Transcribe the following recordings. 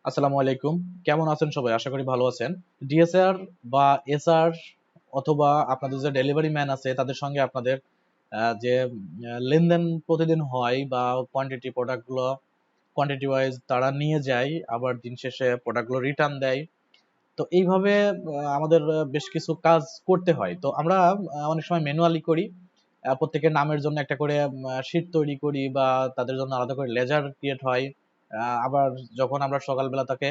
আসসালামু আলাইকুম। কেমন আছেন সবাই? আশা করি ভালো আছেন। ডিএসআর বা এসআর অথবা আপনাদের যে ডেলিভারি ম্যান আছে তাদের সঙ্গে আপনাদের যে লেনদেন প্রতিদিন হয় বা কোয়ান্টিটি ওয়াইজ তারা নিয়ে যায়, আবার দিন শেষে প্রোডাক্টগুলো রিটার্ন দেয়। তো এইভাবে আমাদের বেশ কিছু কাজ করতে হয়। তো আমরা অনেক সময় ম্যানুয়ালি করি। প্রত্যেকের নামের জন্য একটা করে শিট তৈরি করি বা তাদের জন্য আলাদা করে লেজার ক্রিয়েট হয়। আবার যখন আমরা সকালবেলা তাকে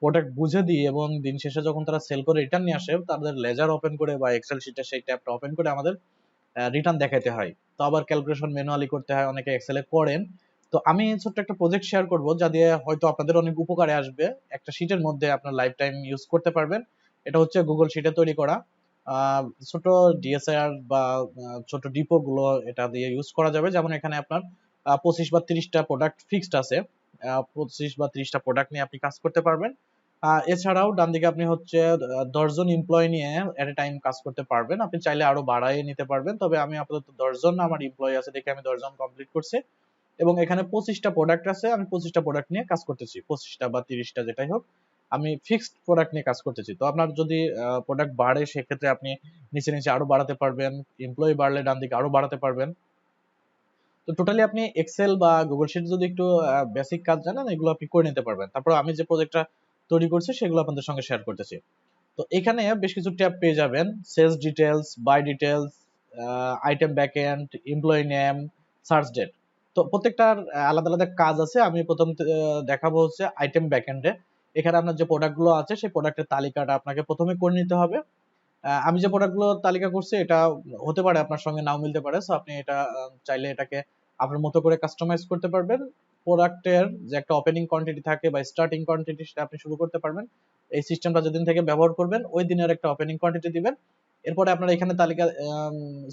প্রোডাক্ট বুঝে দিই এবং দিন শেষে যখন তারা সেল করে রিটার্ন নিয়ে আসে, তাদের লেজার ওপেন করে বা এক্সেল শিটে সেই ট্যাবটা ওপেন করে আমাদের রিটার্ন দেখাইতে হয়। তো আবার ক্যালকুলেশন ম্যানুয়ালি করতে হয়, অনেকে এক্সেলে করেন। তো আমি ছোট্ট একটা প্রজেক্ট শেয়ার করব যা দিয়ে হয়তো আপনাদের অনেক উপকারে আসবে। একটা শিটের মধ্যে আপনার লাইফ টাইম ইউজ করতে পারবেন। এটা হচ্ছে গুগল শিটে তৈরি করা। ছোট ডিএসআর বা ছোট ডিপো গুলো এটা দিয়ে ইউজ করা যাবে। যেমন এখানে আপনার 25 বা 30টা প্রোডাক্ট ফিক্সড আছে। 25 বা 30টা প্রোডাক্ট নিয়ে আপনি কাজ করতে পারবেন। এছাড়াও ডান দিকে আপনি হচ্ছে 10 জন এমপ্লয় নিয়ে এট এ টাইম কাজ করতে পারবেন। আপনি চাইলে আরো বাড়ায় নিতে পারবেন, তবে আমি আপাতত 10 জন আমার এমপ্লয় আছে দেখে আমি 10 জন কমপ্লিট করছি। এবং এখানে 25টা প্রোডাক্ট আছে, আমি 25টা প্রোডাক্ট নিয়ে কাজ করতেছি, 25টা বা 30টা যেটাই হোক, আমি ফিক্সড প্রোডাক্ট নিয়ে কাজ করতেছি। তো আপনার যদি প্রোডাক্ট বাড়ে সেক্ষেত্রে আপনি নিচে নিচে আরো বাড়াতে পারবেন, এমপ্লয়ি বাড়লে ডান দিকে আরো বাড়াতে পারবেন। তো টোটালি আপনি এক্সেল বা গুগল শিট যদি একটু বেসিক কাজ জানেন, এগুলো আপনি করে নিতে পারবেন। তারপর আমি যে প্রজেক্টটা তৈরি করছি সেগুলো আপনাদের সঙ্গে শেয়ার করতেছি। তো এখানে বেশ কিছু ট্যাব পেয়ে যাবেন: sales details, buy details, item backend, employee name, search date. তো প্রত্যেকটার আলাদা আলাদা কাজ আছে। আমি প্রথম দেখাবো হচ্ছে আইটেম ব্যাকএন্ডে। এখানে আপনার যে প্রোডাক্টগুলো আছে সেই প্রোডাক্টের তালিকাটা আপনাকে প্রথমে করে নিতে হবে। আমি যে প্রোডাক্টগুলো তালিকা করছি এটা হতে পারে আপনার সঙ্গে নাও মিলতে পারে, সো আপনি এটা চাইলে এটাকে আপনার মতো করে কাস্টমাইজ করতে পারবেন। প্রোডাক্টের যে একটা ওপেনিং কোয়ান্টিটি থাকে বা স্টার্টিং কোয়ান্টিটি, সেটা আপনি শুরু করতে পারবেন। এই সিস্টেমটা যেদিন থেকে ব্যবহার করবেন ওই দিনের একটা ওপেনিং কোয়ান্টিটি দিবেন। এরপরে আপনার এখানে তালিকা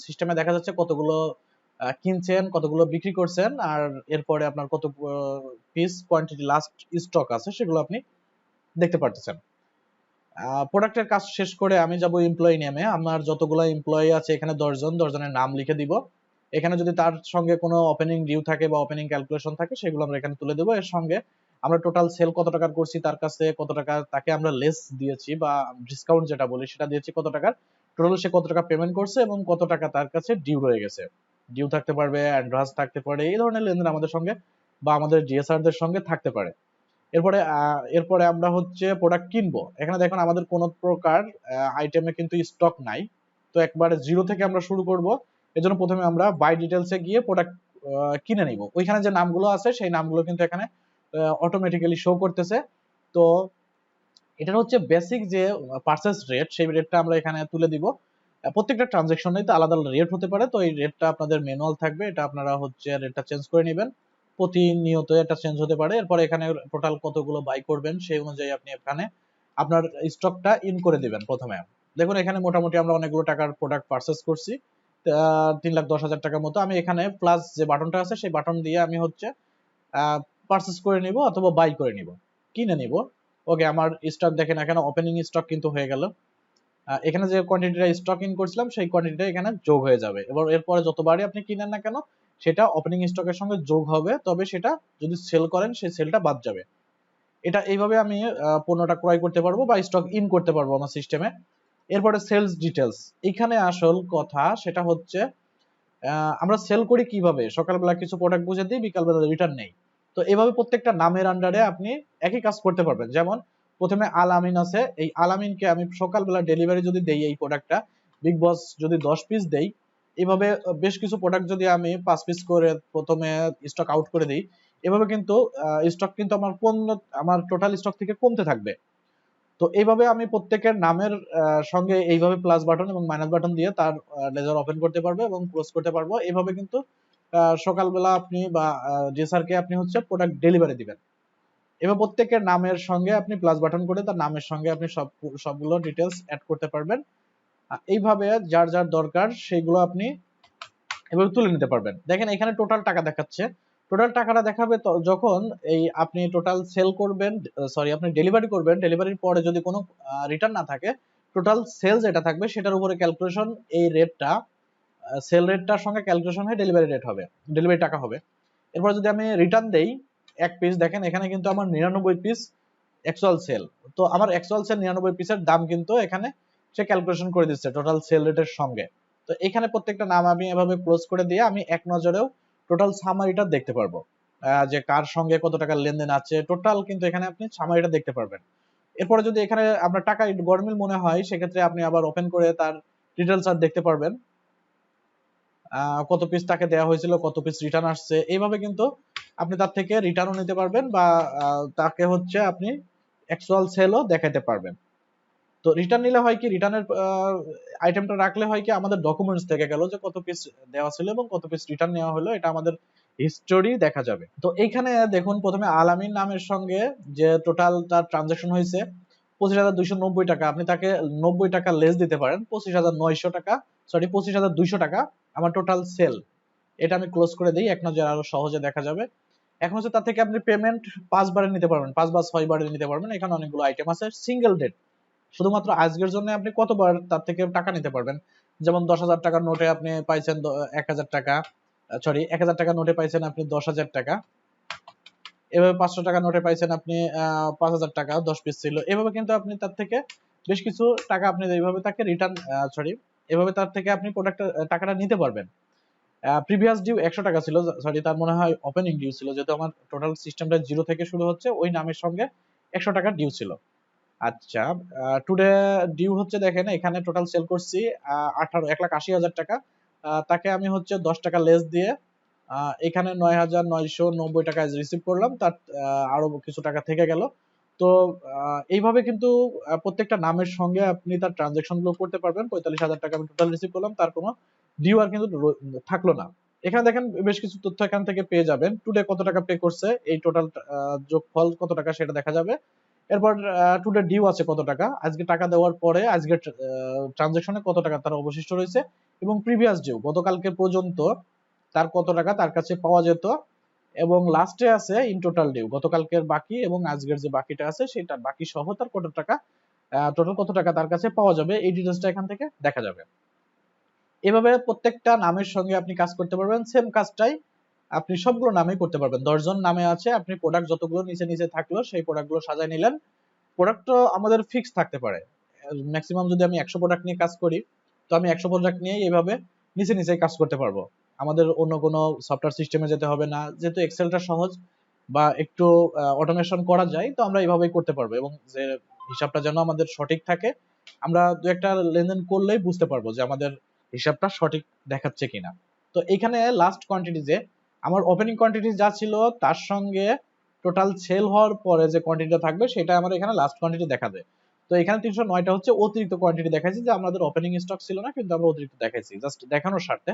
সিস্টেমে দেখা যাচ্ছে কতগুলো কিনছেন, কতগুলো বিক্রি করছেন, আর এরপরে আপনার কত পিস কোয়ান্টিটি লাস্ট স্টক আছে সেগুলো আপনি দেখতে পারতেছেন। প্রোডাক্টের কাজ শেষ করে আমি যাব এমপ্লয়ি নেমে। আমার যতগুলো এমপ্লয়ি আছে এখানে 10 জন, 10 জনের নাম লিখে দিব। এখানে যদি তার সঙ্গে কোনো ওপেনিং ডিউ থাকে বা ওপেনিং ক্যালকুলেশন থাকে সেগুলো আমরা এখানে তুলে দেবো। এর সঙ্গে আমরা টোটাল সেল কত টাকার করছি, তার কাছে কত টাকা তাকে আমরা লেস দিয়েছি বা ডিসকাউন্ট যেটা বলি সেটা দিয়েছি কত টাকার, টোটাল সে কত টাকা পেমেন্ট করছে এবং কত টাকা তার কাছে ডিউ রয়ে গেছে। ডিউ থাকতে পারবে, অ্যাডভান্স থাকতে পারে, এই ধরনের লেনদেন আমাদের সঙ্গে বা আমাদের ডিএসআর দের সঙ্গে থাকতে পারে। এরপরে আমরা হচ্ছে প্রোডাক্ট কিনবো। এখানে দেখুন আমাদের কোনো প্রকার আইটেমে কিন্তু স্টক নাই। তো একবারে জিরো থেকে আমরা শুরু করব। এজন্য প্রথমে আমরা বাই ডিটেলসে গিয়ে প্রোডাক্ট কিনে নিব। ওইখানে যে নামগুলো আছে সেই নামগুলো কিন্তু এখানে অটোমেটিক্যালি শো করতেছে। তো এটা হচ্ছে বেসিক যে পারচেস রেট, সেই রেটটা আমরা এখানে তুলে দিব। প্রত্যেকটা ট্রানজেকশনেই তো আলাদা আলাদা রেট হতে পারে, তো এই রেটটা আপনাদের ম্যানুয়াল থাকবে, এটা আপনারা হচ্ছে রেটটা চেঞ্জ করে নেবেন। প্রতিনিয়ত এটা চেঞ্জ হতে পারে। এরপরে এখানে টোটাল কতগুলো বাই করবেন সেই অনুযায়ী আপনি এখানে আপনার স্টকটা ইন করে দিবেন প্রথমে। দেখুন এখানে মোটামুটি আমরা অনেকগুলো টাকার প্রোডাক্ট পারচেস করছি, 3,10,000 টাকার মতো। আমি এখানে প্লাস যে বাটনটা আছে সেই বাটন দিয়ে আমি হচ্ছে পারচেস করে নিব অথবা বাই করে নিব, কিনে নিব। ওকে, আমার স্টক দেখেন এখানে ওপেনিং স্টক কিন্তু হয়ে গেল। এখানে যে কোয়ান্টিটিটা স্টক ইন করছিলাম সেই কোয়ান্টিটিটা এখানে যোগ হয়ে যাবে। এবার এরপরে যতবারই আপনি কিনেন না কেন সেটা ওপেনিং স্টকের সঙ্গে যোগ হবে, তবে সেটা যদি সেল করেন সেই সেলটা বাদ যাবে। এটা এইভাবে আমি পণ্যটা ক্রয় করতে পারবো বা স্টক ইন করতে পারবো আমার সিস্টেমে। এরপরে সেলস ডিটেলস, এখানে আসল কথা সেটা হচ্ছে আমরা সেল করি কিভাবে। সকালবেলা কিছু প্রোডাক্ট বুঝে দিই, বিকালবেলা রিটার্ন নেই। তো এভাবে প্রত্যেকটা নামের আন্ডারে আপনি একই কাজ করতে পারবেন। যেমন প্রথমে আল আমিন আছে, এই আল আমিনকে আমি সকালবেলা ডেলিভারি যদি দেই এই প্রোডাক্টটা, বিগ বস যদি 10 পিস দেই, এভাবে বেশ কিছু প্রোডাক্ট যদি আমি 5 পিস করে প্রথমে স্টক আউট করে দিই, এভাবে কিন্তু স্টক কিন্তু আমার টোটাল স্টক থেকে কমতে থাকবে। তো এইভাবে আমি প্রত্যেকের নামের সঙ্গে এইভাবে প্লাস বাটন এবং মাইনাস বাটন দিয়ে তার লেজার ওপেন করতে পারবো এবং ক্লোজ করতে পারবো। এইভাবে কিন্তু সকালবেলা আপনি বা জেসারকে আপনি হচ্ছে প্রোডাক্ট ডেলিভারি দিবেন। এবার প্রত্যেকের নামের সঙ্গে আপনি প্লাস বাটন করে তার নামের সঙ্গে আপনি সবগুলো ডিটেলস অ্যাড করতে পারবেন। এইভাবে যার যার দরকার সেগুলো আপনি এভাবে তুলে নিতে পারবেন। দেখেন এখানে টোটাল টাকা দেখাচ্ছে। টোটাল টাকাটা দেখাবে যখন এই আপনি টোটাল সেল করবেন, সরি আপনি ডেলিভারি করবেন, ডেলিভারির পরে যদি কোনো রিটার্ন না থাকে, টোটাল সেল যেটা থাকবে সেটার উপরে ক্যালকুলেশন, এই রেটটা সেল রেটটার সঙ্গে ক্যালকুলেশন হয়ে ডেলিভারি রেট হবে, ডেলিভারি টাকা হবে। এরপর যদি আমি রিটার্ন দেই 1 পিস, দেখেন এখানে কিন্তু আমার 99 পিস অ্যাকচুয়াল সেল। তো আমার অ্যাকচুয়াল সেল 99 পিসের দাম কিন্তু এখানে সে ক্যালকুলেশন করে দিচ্ছে টোটাল সেল রেটের সঙ্গে। তো এখানে প্রত্যেকটা নাম আমি এভাবে ক্লোজ করে দিয়ে আমি এক নজরেও টোটাল সামারিটা দেখতে পারবো, যে কার সঙ্গে কত টাকার লেনদেন আছে টোটাল, কিন্তু এখানে আপনি সামারিটা দেখতে পারবেন। এরপরে যদি এখানে আপনার টাকা গরমিল মনে হয় সেক্ষেত্রে আপনি আবার ওপেন করে তার ডিটেলস আর দেখতে পারবেন, কত পিস তাকে দেওয়া হয়েছিল, কত পিস রিটার্ন আসছে, এইভাবে কিন্তু আপনি তার থেকে রিটার্নও নিতে পারবেন বা তাকে হচ্ছে আপনি অ্যাকচুয়াল সেলও দেখাতে পারবেন। তো রিটার্ন নিলে হয় কি, রিটার্নের আইটেমটা রাখলে হয় কি আমাদের ডকুমেন্টস থেকে গেল যে কত পিস দেওয়া ছিল এবং কত পিস রিটার্ন নেওয়া হলো, এটা আমাদের হিস্টোরি দেখা যাবে। তো এইখানে দেখুন প্রথমে আলামিন নামের সঙ্গে যে টোটাল তার ট্রানজাকশন হয়েছে 25,290 টাকা, আপনি তাকে 90 টাকা লেস দিতে পারেন, 25,900 টাকা, সরি 25,200 টাকা আমার টোটাল সেল। এটা আমি ক্লোজ করে দিই, এক নজরে আরো সহজে দেখা যাবে। এখন হচ্ছে তার থেকে আপনি পেমেন্ট 5 বারে নিতে পারবেন, 5 বা 6 বারে নিতে পারবেন। এখানে অনেকগুলো আইটেম আছে। সিঙ্গেল ডেট শুধুমাত্র আজকের জন্য আপনি কতবার তার থেকে টাকা নিতে পারবেন, যেমন 10,000 টাকার নোটে আপনি পাইছেন 1,000 টাকা, সরি 1,000 টাকার নোটে পাইছেন আপনি 10,000 টাকা, এভাবে 500 টাকা নোটে পাইছেন আপনি 5,000 টাকা, 10 পিস ছিল, এভাবে কিন্তু আপনি তার থেকে বেশ কিছু টাকা আপনি এইভাবে তাকে রিটার্ন, সরি এভাবে তার থেকে আপনি প্রোডাক্ট টাকাটা নিতে পারবেন। প্রিভিয়াস ডিউ 100 টাকা ছিল, সরি তার মনে হয় ওপেনিং ডিউ ছিল, যেহেতু আমার টোটাল সিস্টেমটা 0 থেকে শুরু হচ্ছে, ওই নামের সঙ্গে 100 টাকার ডিউ ছিল। আচ্ছা, টুডে ডিউ হচ্ছে দেখেন এখানে টোটাল সেল করছি 1,80,000 টাকা, তাকে আমি হচ্ছে 10 টাকা লেস দিয়ে এখানে 9,990 টাকা রিসিভ করলাম, তার আরো কিছু টাকা থেকে গেল। তো এইভাবে কিন্তু প্রত্যেকটা নামের সঙ্গে আপনি তার ট্রানজেকশন গুলো করতে পারবেন। 45,000 টাকা আমি টোটাল রিসিভ করলাম, তার কোনো ডিউ আর কিন্তু থাকলো না। এখানে দেখেন বেশ কিছু তথ্য এখান থেকে পেয়ে যাবেন, টুডে কত টাকা পে করছে, এই টোটাল যোগফল কত টাকা সেটা দেখা যাবে। এরপর টুডে ডিউ আছে কত টাকা, আজকে টাকা দেওয়ার পরে আজকে ট্রানজেকশনে কত টাকা তার অবশিষ্ট রয়েছে, এবং প্রিভিয়াস ডিউ গতকালকে পর্যন্ত তার কত টাকা তার কাছে পাওয়া যেত, এবং লাস্টে আছে ইন টোটাল ডিউ গতকালকের বাকি এবং আজকের যে বাকিটা আছে সেটা বাকি সহ তার কত টাকা, টোটাল কত টাকা তার কাছে পাওয়া যাবে, এই ডিটেলসটা এখান থেকে দেখা যাবে। এভাবে প্রত্যেকটা নামের সঙ্গে আপনি কাজ করতে পারবেন। সেম কাজটাই আপনি সবগুলো নামে করতে পারবেন। 10 জন নামে আছে, আপনি প্রোডাক্ট যতগুলো নিচে নিচে থাকলো সেই প্রোডাক্টগুলো সাজায় নিলেন। প্রোডাক্ট তো আমাদের ফিক্স থাকতে পারে, ম্যাক্সিমাম যদি আমি 100 প্রোডাক্ট নিয়ে কাজ করি তো আমি 100 প্রোডাক্ট নিয়ে এইভাবে নিচে নিচে কাজ করতে পারবো। আমাদের অন্য কোনো সফটওয়্যার সিস্টেমে যেতে হবে না, যেহেতু এক্সেলটা সহজ বা একটু অটোমেশন করা যায়, তো আমরা এইভাবেই করতে পারবো, এবং যে হিসাবটা যেন আমাদের সঠিক থাকে, আমরা দু একটা লেনদেন করলেই বুঝতে পারবো যে আমাদের হিসাবটা সঠিক দেখাচ্ছে কিনা। তো এখানে লাস্ট কোয়ান্টিটি যে আমার ওপেনিং কোয়ান্টিটি যা ছিল তার সঙ্গে টোটাল সেল হওয়ার পরে যে কোয়ান্টিটিটা থাকবে সেটা আমার এখানে লাস্ট কোয়ান্টিটি দেখাবে। তো এখানে 309টা হচ্ছে অতিরিক্ত কোয়ান্টিটি দেখাইছি, যে আমাদের ওপেনিং স্টক ছিল না কিন্তু আমরা অতিরিক্ত দেখাইছি জাস্ট দেখানোর স্বার্থে,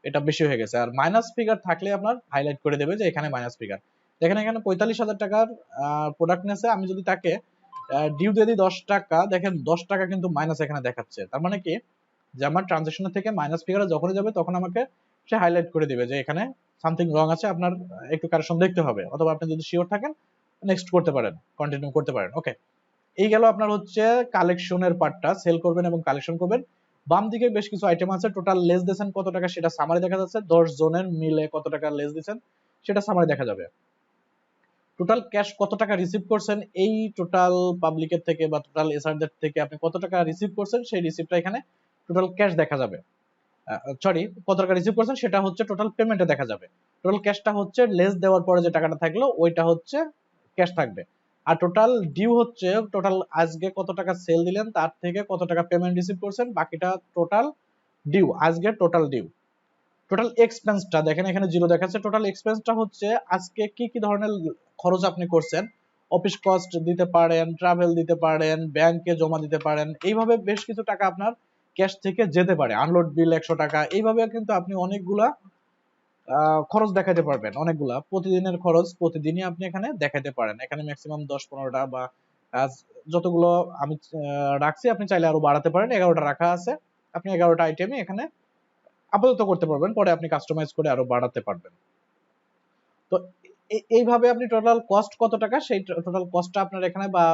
এটা বেশি হয়ে গেছে। আর মাইনাস ফিগার থাকলে আপনার হাইলাইট করে দেবে যে এখানে মাইনাস ফিগার। দেখেন এখানে 45,000 টাকার প্রোডাক্ট নিয়েছে, আমি যদি তাকে ডিউ দিয়ে দিই 10 টাকা, দেখেন 10 টাকা কিন্তু মাইনাস এখানে দেখাচ্ছে। তার মানে কি, যে আমার ট্রানজেকশনের থেকে মাইনাস ফিগারে যখনই যাবে তখন আমাকে সে হাইলাইট করে দিবে যে এখানে সামথিং রং আছে, আপনার একটু কারেকশন দেখতে হবে, অথবা আপনি যদি শিওর থাকেন নেক্সট করতে পারেন, কন্টিনিউ করতে পারেন। ওকে, এই গেল আপনার হচ্ছে কালেকশনের পার্টটা, সেল করবেন এবং কালেকশন করবেন। বাম দিকে বেশ কিছু আইটেম আছে, টোটাল লেস দিয়েছেন কত টাকা সেটা সামারি দেখা যাচ্ছে, 10 জনের মিলে কত টাকা লেস দিয়েছেন সেটা সামারি দেখা যাবে। টোটাল ক্যাশ কত টাকা রিসিভ করছেন, এই টোটাল পাবলিকের থেকে বা টোটাল এসআরদের থেকে আপনি কত টাকা রিসিভ করছেন সেই রিসিপ্টটা এখানে টোটাল ক্যাশ দেখা যাবে। সরি, কত টাকা রিসিভ করছেন সেটা হচ্ছে টোটাল পেমেন্টে দেখা যাবে। টোটাল ক্যাশটা হচ্ছে লেস দেওয়ার পরে যে টাকাটা থাকলো ওইটা হচ্ছে ক্যাশ থাকবে। আর টোটাল ডিউ হচ্ছে টোটাল আজকে কত টাকা সেল দিলেন তার থেকে কত টাকা পেমেন্ট রিসিভ করছেন, বাকিটা টোটাল ডিউ, আজকে টোটাল ডিউ। টোটাল এক্সপেন্সটা দেখেন এখানে জিরো দেখাচ্ছে, টোটাল এক্সপেন্সটা হচ্ছে আজকে কি কি ধরনের খরচ আপনি করছেন, অফিস কস্ট দিতে পারেন, ট্রাভেল দিতে পারেন, ব্যাংকে জমা দিতে পারেন, এইভাবে বেশ কিছু টাকা আপনার ক্যাশ থেকে যেতে পারে, আনলোড বিল 100 টাকা, এইভাবে কিন্তু আপনি অনেকগুলা খরচ দেখাতে পারবেন, অনেকগুলা প্রতিদিনের খরচ প্রতিদিনই আপনি এখানে দেখাতে পারেন। এখানে ম্যাক্সিমাম 10-15টা বা যতগুলো আমি রাখছি, আপনি চাইলে আরো বাড়াতে পারেন, 11টা রাখা আছে, আপনি 11টা আইটেমই এখানে আপাতত করতে পারবেন, পরে আপনি কাস্টমাইজ করে আরো বাড়াতে পারবেন। তো এইভাবে আপনি টোটাল কস্ট কত টাকা সেই টোটাল কস্টটা আপনার এখানে বা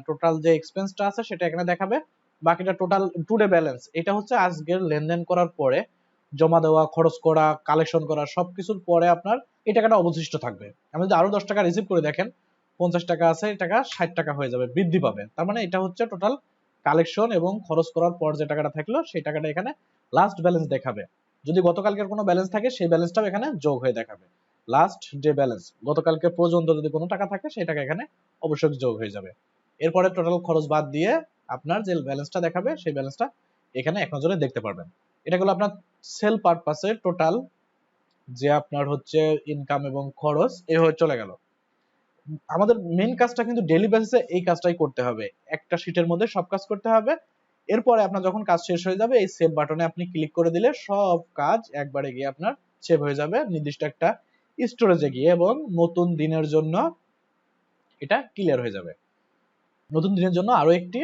টোটাল যে এক্সপেন্সটা আছে সেটা এখানে দেখাবে। বাকিটা টোটাল টুডে ব্যালেন্স, এটা হচ্ছে আজকের লেনদেন করার পরে জমা দেওয়া, খরচ করা, কালেকশন করা সবকিছুর পরে আপনার এই টাকাটা অবশিষ্ট থাকবে। আমি যদি আরো 10 টাকা রিসিভ করে দেখেন 50 টাকা আছে, এই টাকা 60 টাকা হয়ে যাবে, বৃদ্ধি পাবে। তার মানে এটা হচ্ছে টোটাল কালেকশন এবং খরচ করার পর যে টাকাটা থাকলো সেই টাকাটা এখানে লাস্ট ব্যালেন্স দেখাবে। যদি গতকালকের কোনো ব্যালেন্স থাকে সেই ব্যালেন্সটাও এখানে যোগ হয়ে দেখাবে। লাস্ট ডে ব্যালেন্স, গতকালকে পর্যন্ত যদি কোনো টাকা থাকে সেই টাকা এখানে অবশ্যই যোগ হয়ে যাবে। এরপরে টোটাল খরচ বাদ দিয়ে আপনার যে ব্যালেন্সটা দেখাবে সেই ব্যালেন্সটা এখানে এক নজরে দেখতে পারবেন। এটা হলো আপনার সেল পারপাসে টোটাল যে আপনার হচ্ছে ইনকাম এবং খরচ এভাবে চলে গেল। আমাদের মেইন কাজটা কিন্তু ডেইলি বেসিসে এই কাজটাই করতে হবে, একটা শীটের মধ্যে সব কাজ করতে হবে। এরপরে আপনার যখন কাজ শেষ হয়ে যাবে এই সেভ বাটনে আপনি ক্লিক করে দিলে সব কাজ একবারে গিয়ে আপনার সেভ হয়ে যাবে নির্দিষ্ট একটা স্টোরেজে গিয়ে, এবং নতুন দিনের জন্য এটা ক্লিয়ার হয়ে যাবে। নতুন দিনের জন্য আরো একটি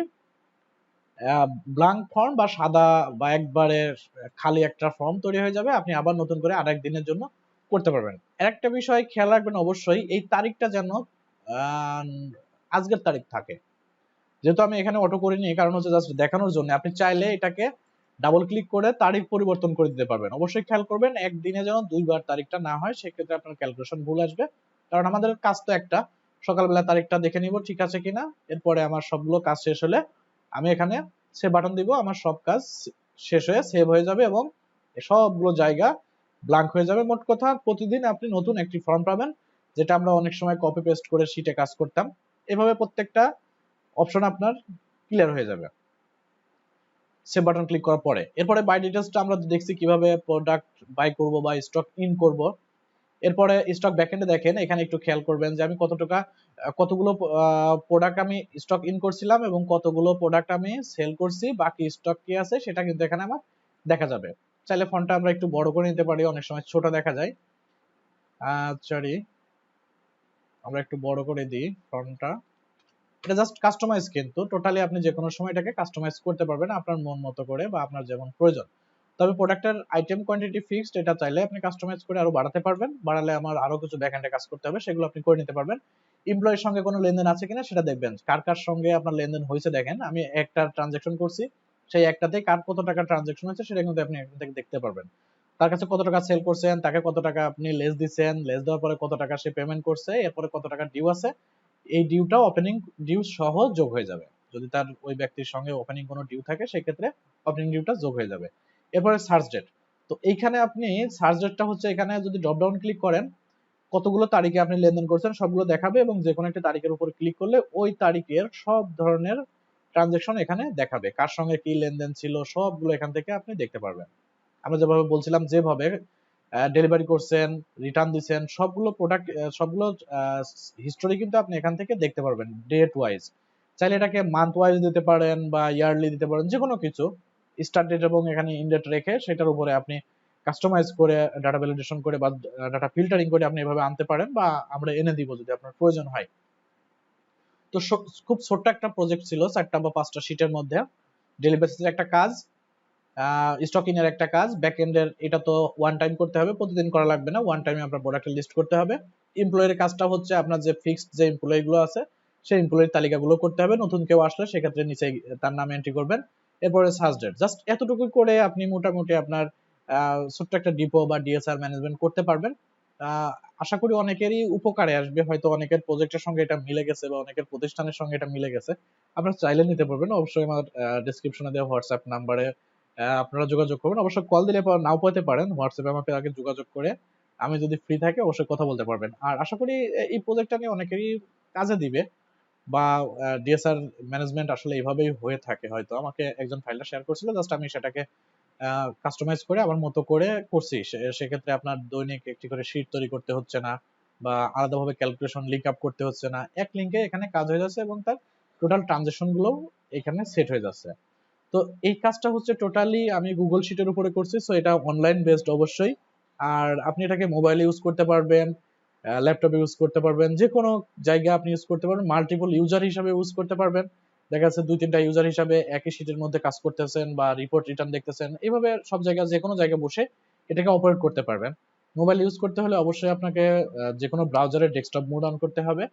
ব্ল্যাঙ্ক ফর্ম বা সাদা বা একবারে খালি একটা ফর্ম তৈরি হয়ে যাবে, আপনি আবার নতুন করে আরেক দিনের জন্য করতে পারবেন। আরেকটা বিষয় খেয়াল রাখবেন অবশ্যই, এই তারিখটা যেন আজকের তারিখ থাকে। যেহেতু আমি এখানে অটো করিনি, কারণ হচ্ছে জাস্ট দেখানোর জন্য, আপনি চাইলে এটাকে ডাবল ক্লিক করে তারিখ পরিবর্তন করে দিতে পারবেন। অবশ্যই খেয়াল করবেন একদিনে যেন দুইবার তারিখটা না হয়, সেক্ষেত্রে আপনার ক্যালকুলেশন ভুল আসবে। কারণ আমাদের কাজ তো একটা, সকালবেলা তারিখটা দেখে নিব ঠিক আছে কিনা, এরপরে আমার সবগুলো কাজ শেষ হলে আমি এখানে সেভ বাটন দিব, আমার সব কাজ শেষ হয়ে সেভ হয়ে যাবে এবং সবগুলো জায়গা ব্ল্যাঙ্ক হয়ে যাবে। মোট কথা প্রতিদিন আপনি নতুন একটি ফর্ম পাবেন, যেটা আমরা অনেক সময় কপি পেস্ট করে শিটে কাজ করতাম। এভাবে প্রত্যেকটা অপশন আপনার ক্লিয়ার হয়ে যাবে সেভ বাটন ক্লিক করার পরে। এরপরে বাই ডিটেইলসটা আমরা দেখছি কিভাবে প্রোডাক্ট বাই করব বা স্টক ইন করব। এরপরে স্টক ব্যাকএন্ডে দেখেন, এখানে একটু খেয়াল করবেন যে আমি কতগুলো প্রোডাক্ট আমি স্টক ইন করছিলাম এবং কতগুলো প্রোডাক্ট আমি সেল করছি, বাকি স্টক কি আছে সেটা কিন্তু এখানে আমার দেখা যাবে। চাইলে ফন্টটা আমরা একটু বড় করে নিতে পারি, অনেক সময় ছোট দেখা যায়। সরি, আমরা একটু বড় করে দিই ফন্টটা। এটা জাস্ট কাস্টমাইজ, কিন্তু টোটালি আপনি যে কোনো সময় এটাকে কাস্টমাইজ করতে পারবেন আপনার মন মতো করে বা আপনার যেমন প্রয়োজন। তবে প্রোডাক্টের আইটেম কোয়ান্টিটি ফিক্সড, এটা চাইলে আপনি কাস্টমাইজ করে আরো বাড়াতে পারবেন। বাড়ালে আমার আরো কিছু ব্যাকএন্ডে কাজ করতে হবে, সেগুলো আপনি করে নিতে পারবেন। এমপ্লয়ের সঙ্গে কোনো লেনদেন আছে কিনা সেটা দেখবেন, কার কার সঙ্গে আপনার লেনদেন হয়েছে দেখেন। আমি একটা ট্রানজাকশন করছি, সেই একটাতে কার কত টাকা ট্রানজাকশন হয়েছে সেটা কিন্তু আপনি এখান থেকে দেখতে পারবেন। তার কাছে কত টাকা সেল করছেন, তাকে কত টাকা আপনি লেস দিচ্ছেন, লেস দেওয়ার পরে কত টাকা সে পেমেন্ট করছে, এরপরে কত টাকা ডিউ আছে, এই ডিউটাও ওপেনিং ডিউ সহ যোগ হয়ে যাবে। যদি তার ওই ব্যক্তির সঙ্গে ওপেনিং কোনো ডিউ থাকে সেক্ষেত্রে ওপেনিং ডিউটা যোগ হয়ে যাবে। এরপরে সার্চ ডেট, তো এইখানে আপনি সার্চ ডেটটা হচ্ছে এখানে যদি ড্রপ ডাউন ক্লিক করেন কতগুলো তারিখে আপনি লেনদেন করছেন সবগুলো দেখাবে, এবং যে কোনো একটা তারিখের উপর ক্লিক করলে ওই তারিখের সব ধরনের ট্রানজাকশন এখানে দেখাবে, কার সঙ্গে কি লেনদেন ছিল সবগুলো এখান থেকে আপনি দেখতে পারবেন। আমরা যেভাবে বলছিলাম যেভাবে ডেলিভারি করছেন, রিটার্ন দিচ্ছেন, সবগুলো প্রোডাক্ট সবগুলো হিস্টোরি কিন্তু আপনি এখান থেকে দেখতে পারবেন ডেট ওয়াইজ। চাইলে এটাকে মান্থ ওয়াইজ দিতে পারেন বা ইয়ারলি দিতে পারেন, যে কোনো কিছু স্টার্ট ডেট এবং এখানে ইন ডেট রেখে সেটার উপরে আপনি কাস্টমাইজ করে ডাটা ভ্যালিডেশন করে বা ডাটা ফিল্টারিং করে আপনি এভাবে আনতে পারেন, বা আমরা এনে দিব যদি আপনার প্রয়োজন হয়। তো খুব ছোট্ট একটা প্রজেক্ট ছিল, 4টা বা 5টা শিটের মধ্যে ডেইলি বেসিসের একটা কাজ, স্টকিং এর একটা কাজ, ব্যাকএন্ডের এটা তো ওয়ান টাইম করতে হবে, প্রতিদিন করা লাগবে না, ওয়ান টাইমে আপনার প্রোডাক্টের লিস্ট করতে হবে। এমপ্লয়ের কাজটা হচ্ছে আপনার যে ফিক্সড যে এমপ্লয়ি গুলো আছে সেই এমপ্লয়ের তালিকাগুলো করতে হবে, নতুন কেউ আসলে সেক্ষেত্রে নিচে তার নাম এন্ট্রি করবেন। এরপরে সার্চ ডেট, জাস্ট এতটুকু করে আপনি মোটামুটি আপনার ছোট্ট একটা ডিপো বা ডিএসআর ম্যানেজমেন্ট করতে পারবেন। আশা করি অনেকেরই উপকারে আসবে, হয়তো অনেকের প্রজেক্টের সঙ্গে এটা মিলে গেছে বা অনেকের প্রতিষ্ঠানের সঙ্গে এটা মিলে গেছে। আপনারা চাইলে নিতে পারবেন, অবশ্যই আমার ডেসক্রিপশনে দেওয়া হোয়াটসঅ্যাপ নাম্বারে আপনারা যোগাযোগ করবেন। অবশ্য কল দিলে নাও পেতে পারেন, হোয়াটসঅ্যাপে আমাকে আগে যোগাযোগ করে আমি যদি ফ্রি থাকি অবশ্যই কথা বলতে পারবেন। আর আশা করি এই প্রজেক্টটা নিয়ে অনেকেরই কাজে দিবে, বা ডিএসআর ম্যানেজমেন্ট আসলে এইভাবেই হয়ে থাকে। হয়তো আমাকে একজন ফাইলটা শেয়ার করছিল, জাস্ট আমি সেটাকে কাস্টমাইজ করে আমার মতো করে করছি। সেক্ষেত্রে আপনার দৈনিক একটি করে শীট তৈরি করতে হচ্ছে না, বা আলাদাভাবে ক্যালকুলেশন লিঙ্ক আপ করতে হচ্ছে না, এক লিঙ্কে এখানে কাজ হয়ে যাচ্ছে এবং তার টোটাল ট্রানজাকশন গুলো এখানে সেট হয়ে যাচ্ছে। তো এই কাজটা হচ্ছে টোটালি আমি গুগল শিটের উপরে করছি, সো এটা অনলাইন বেসড অবশ্যই। আর আপনি এটাকে মোবাইলে ইউজ করতে পারবেন, ল্যাপটপে ইউজ করতে পারবেন, যে কোনো জায়গায় আপনি ইউজ করতে পারবেন, মাল্টিপল ইউজার হিসাবে ইউজ করতে পারবেন। দেখা যাচ্ছে 2-3টা ইউজার হিসাবে একই শিটের মধ্যে কাজ করতেছেন বা রিপোর্ট রিটার্ন দেখতেছেন, এইভাবে সব জায়গায় যে কোনো জায়গায় বসে এটাকে অপারেট করতে পারবেন। মোবাইল ইউজ করতে হলে অবশ্যই আপনাকে যে কোনো ব্রাউজারে ডেস্কটপ মোড অন করতে হবে,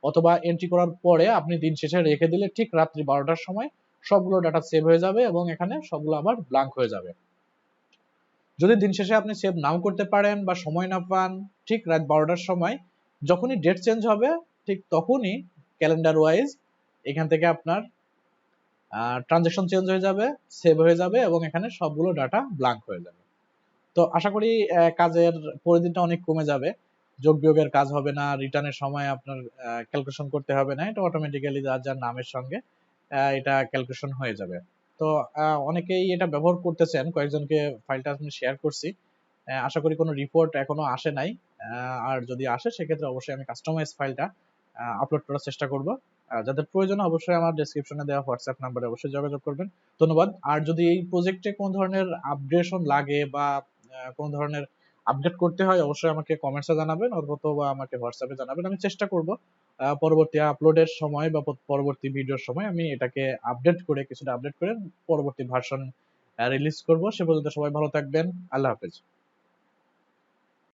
অথবা এন্ট্রি করার পরে আপনি দিন শেষে রেখে দিলে ঠিক রাত্রি 12টার সময় সবগুলো ডাটা সেভ হয়ে যাবে এবং এখানে সবগুলো আবার ব্ল্যাঙ্ক হয়ে যাবে। যদি দিন শেষে আপনি সেভ নাও করতে পারেন বা সময় না পান, ঠিক রাত 12টার সময় যখনই ডেট চেঞ্জ হবে ঠিক তখনই ক্যালেন্ডার ওয়াইজ এখান থেকে আপনার ট্রানজেকশন চেঞ্জ হয়ে যাবে, সেভ হয়ে যাবে এবং এখানে সবগুলো ডাটা ব্ল্যাঙ্ক হয়ে যাবে। তো আশা করি কাজের পরিধিটা অনেক কমে যাবে, যোগ বিয়োগের কাজ হবে না, রিটার্নের সময় আপনার ক্যালকুলেশন করতে হবে না, এটা অটোমেটিক্যালি যার যার নামের সঙ্গে এটা ক্যালকুলেশন হয়ে যাবে। তো অনেকেই এটা ব্যবহার করতেছেন, কয়েকজনকে ফাইলটা আমি শেয়ার করছি। আশা করি কোনো রিপোর্ট এখনো আসে নাই, আর যদি আসে সেক্ষেত্রে অবশ্যই আমি কাস্টমাইজ ফাইলটা আপলোড করার চেষ্টা করব। যাদের প্রয়োজন অবশ্যই আমার ডেসক্রিপশনে দেওয়া হোয়াটসঅ্যাপ নাম্বারে অবশ্যই যোগাযোগ করবেন। ধন্যবাদ। আর যদি এই প্রজেক্টে কোন ধরনের আপডেশন লাগে বা কোন ধরনের আপডেট করতে হয় অবশ্যই আমাকে কমেন্টসে জানাবেন অথবা আমাকে হোয়াটসঅ্যাপে জানাবেন। আমি চেষ্টা করব পরবর্তী আপলোডের সময় বা পরবর্তী ভিডিওর সময় আমি এটাকে আপডেট করে, কিছুটা আপডেট করে পরবর্তী ভার্সন রিলিজ করব। সে পর্যন্ত সবাই ভালো থাকবেন। আল্লাহ হাফেজ।